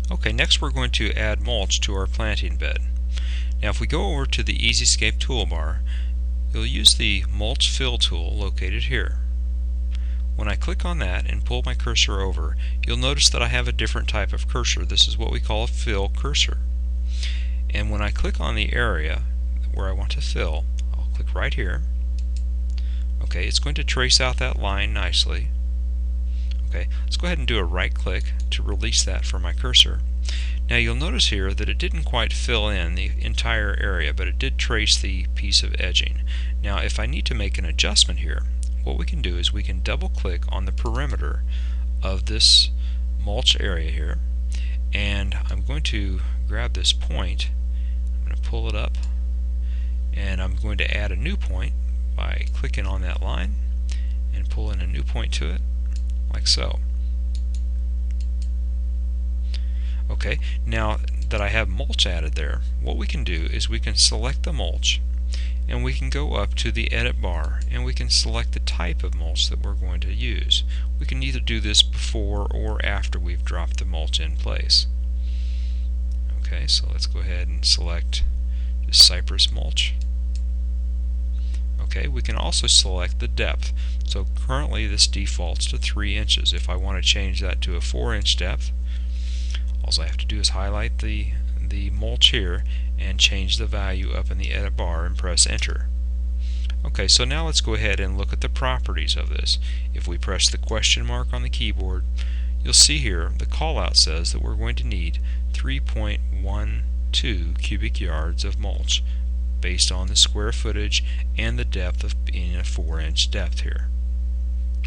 Okay, next we're going to add mulch to our planting bed. Now if we go over to the EasyScape toolbar, you'll use the Mulch Fill tool located here. When I click on that and pull my cursor over, you'll notice that I have a different type of cursor. This is what we call a fill cursor. And when I click on the area where I want to fill, I'll click right here. Okay, it's going to trace out that line nicely. Okay, let's go ahead and do a right click to release that from my cursor. Now you'll notice here that it didn't quite fill in the entire area, but it did trace the piece of edging. Now if I need to make an adjustment here, what we can do is we can double click on the perimeter of this mulch area here, and I'm going to grab this point, I'm going to pull it up, and I'm going to add a new point by clicking on that line and pulling a new point to it, like so. Okay, now that I have mulch added there, what we can do is we can select the mulch, and we can go up to the edit bar and we can select the type of mulch that we're going to use. We can either do this before or after we've dropped the mulch in place. Okay, so let's go ahead and select just cypress mulch. Okay, we can also select the depth. So currently this defaults to 3 inches. If I want to change that to a 4-inch depth, all I have to do is highlight the mulch here and change the value up in the edit bar and press enter. Okay, so now let's go ahead and look at the properties of this. If we press the question mark on the keyboard, you'll see here the callout says that we're going to need 3.12 cubic yards of mulch based on the square footage and the depth of being a 4-inch depth here.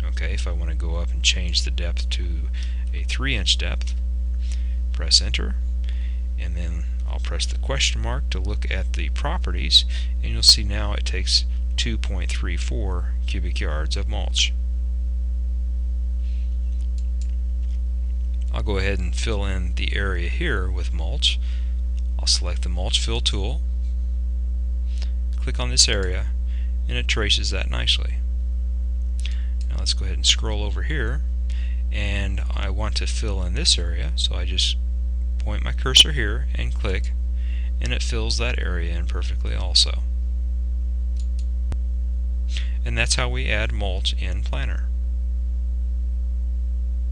Okay, if I want to go up and change the depth to a 3-inch depth, press enter, and then I'll press the question mark to look at the properties, and you'll see now it takes 2.34 cubic yards of mulch. I'll go ahead and fill in the area here with mulch. I'll select the mulch fill tool, click on this area, and it traces that nicely. Now let's go ahead and scroll over here, and I want to fill in this area, so I just point my cursor here and click, and it fills that area in perfectly also. And that's how we add mulch in Planner.